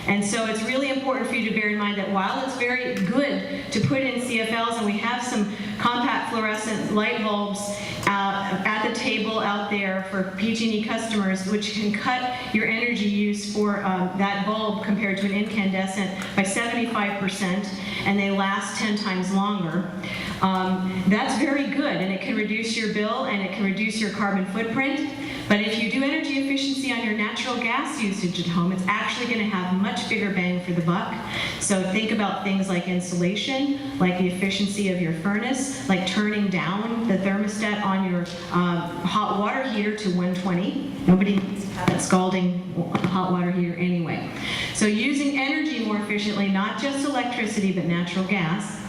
And so it's really important for you to bear in mind that while it's very good to put in CFLs, and we have some compact fluorescent light bulbs at the table out there for PG&E customers, which can cut your energy use for that bulb compared to an incandescent by 75%, and they last 10 times longer. That's very good, and it can reduce your bill and it can reduce your carbon footprint. But if you do energy efficiency on your natural gas usage at home, it's actually going to have much bigger bang for the buck. So think about things like insulation, like the efficiency of your furnace, like turning down the thermostat on your hot water heater to 120. Nobody needs that scalding hot water heater anyway. So using energy more efficiently, not just electricity, but natural gas.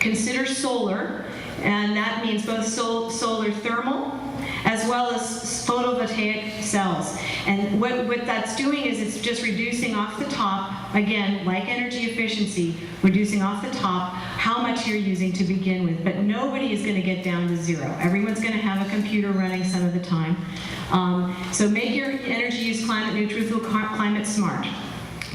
Consider solar, and that means both solar thermal as well as photovoltaic cells. And what that's doing is it's just reducing off the top, again, like energy efficiency, reducing off the top how much you're using to begin with. But nobody is going to get down to zero. Everyone's going to have a computer running some of the time. So make your energy use climate neutral, climate smart.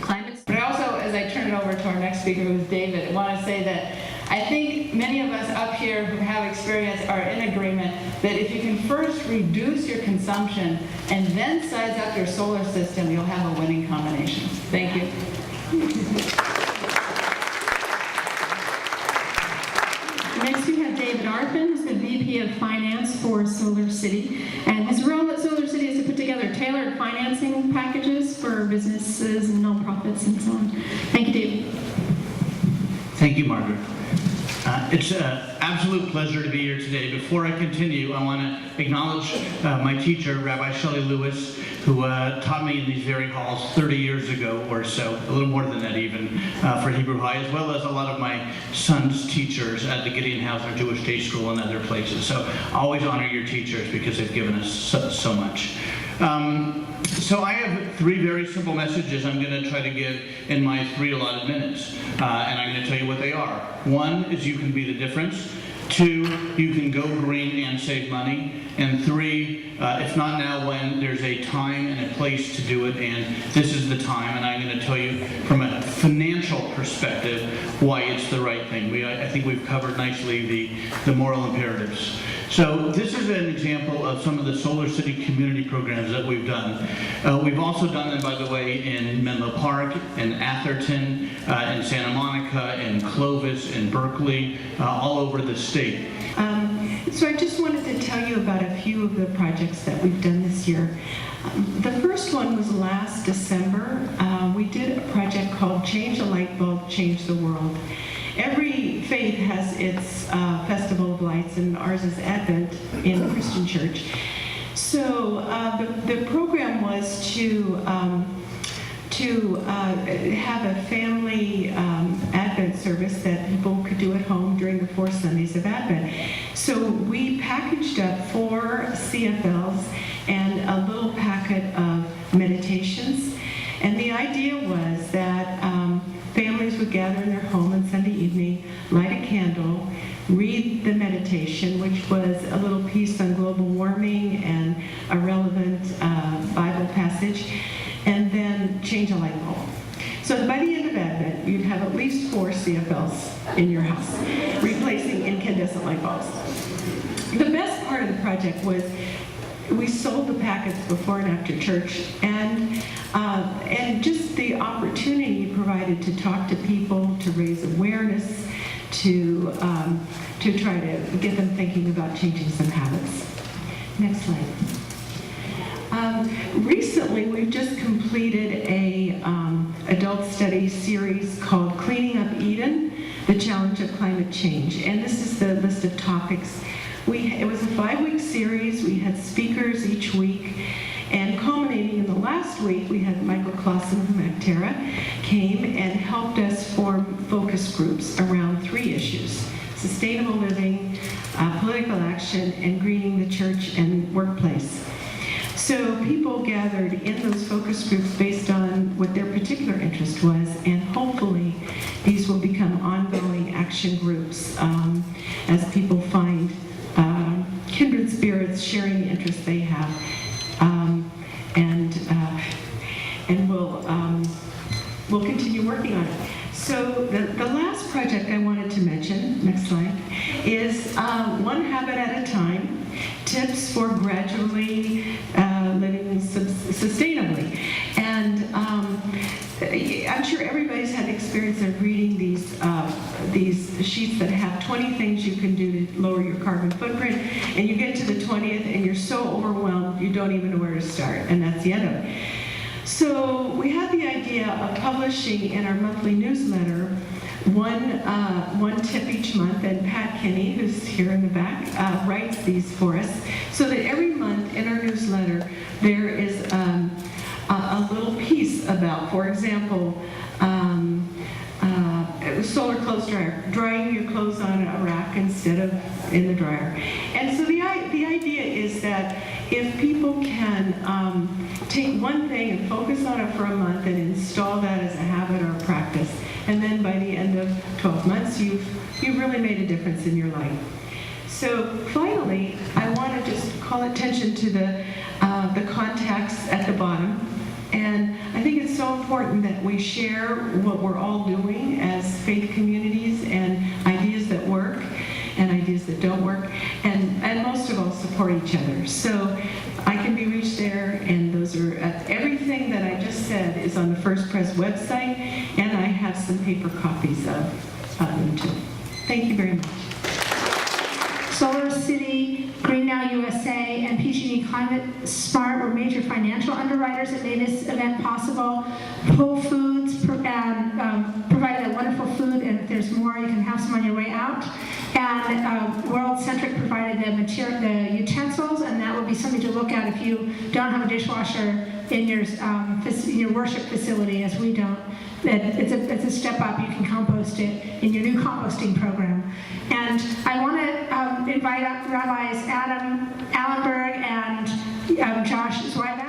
But I also, as I turn it over to our next speaker, who's David, I want to say that I think many of us up here who have experience are in agreement that if you can first reduce your consumption and then size up your solar system, you'll have a winning combination. Thank you. Next we have David Arpin, who's the VP of Finance for Solar City. And his role at Solar City is to put together tailored financing packages for businesses and nonprofits and so on. Thank you, David. Thank you, Margaret. It's an absolute pleasure to be here today. Before I continue, I want to acknowledge my teacher, Rabbi Shelley Lewis, who taught me in these very halls 30 years ago or so, a little more than that even, for Hebrew High, as well as a lot of my son's teachers at the Gideon Hauser Jewish Day School and other places. So always honor your teachers because they've given us so much. So I have three very simple messages I'm going to try to give in my 3 allotted minutes, and I'm going to tell you what they are. One is you can be the difference. 2, you can go green and save money. And 3, if not now, when, there's a time and a place to do it, and this is the time, and I'm going to tell you from a financial perspective why it's the right thing. I think we've covered nicely the moral imperatives. So this is an example of some of the Solar City community programs that we've done. We've also done them, by the way, in Menlo Park, in Atherton, in Santa Monica, in Clovis, in Berkeley, all over the state. So I just wanted to tell you about a few of the projects that we've done this year. The first one was last December. We did a project called Change a Light Bulb, Change the World. Every faith has its Festival of Lights, and ours is Advent in the Christian Church. So the program was to have a family Advent service that people could do at home during the 4 Sundays of Advent. So we packaged up 4 CFLs and a little packet of meditations. And the idea was that families would gather in their home on Sunday evening, light a candle, read the meditation, which was a little piece on global warming and a relevant Bible passage, and then change a light bulb. So by the end of Advent, you'd have at least 4 CFLs in your house, replacing incandescent light bulbs. The best part of the project was we sold the packets before and after church, and just the opportunity provided to talk to people, to raise awareness, to try to get them thinking about changing some habits. Next slide. Recently, we've just completed a adult study series called Cleaning Up Eden, the Challenge of Climate Change. And this is the list of topics. It was a 5-week series. We had speakers each week. And culminating in the last week, we had Michael Clausen from Actera came and helped us form focus groups around 3 issues: sustainable living, political action, and greening the church and workplace. So people gathered in those focus groups based on what their particular interest was, and hopefully these will become ongoing action groups as people find kindred spirits sharing the interests they have, and will we'll continue working on it. So the last project I wanted to mention, next slide, is One Habit at a Time, tips for gradually living sustainably. And I'm sure everybody's had the experience of reading these sheets that have 20 things you can do to lower your carbon footprint, and you get to the 20th and you're so overwhelmed you don't even know where to start, and that's the end of it. So we had the idea of publishing in our monthly newsletter one tip each month, and Pat Kinney, who's here in the back, writes these for us, so that every month in our newsletter there is a little piece about, for example, solar clothes dryer, drying your clothes on a rack instead of in the dryer. And so the idea is that if people can take one thing and focus on it for a month and install that as a habit or a practice, and then by the end of 12 months you've really made a difference in your life. So finally, I want to just call attention to the contacts at the bottom. And I think it's so important that we share what we're all doing as faith communities, and ideas that work and ideas that don't work, and most of all support each other. So I can be reached there, and those are everything that I just said is on the First Pres website, and I have some paper copies of them too. Thank you very much. Solar City, Green Now USA, and PG&E Climate Smart were major financial underwriters that made this event possible. Whole Foods provided a wonderful food, and if there's more, you can have some on your way out. And World Centric provided the utensils, and that would be something to look at if you don't have a dishwasher in your worship facility, as we don't. It's a step up. You can compost it in your new composting program. And I want to invite up Rabbis Adam Allenberg and Josh Zweiback.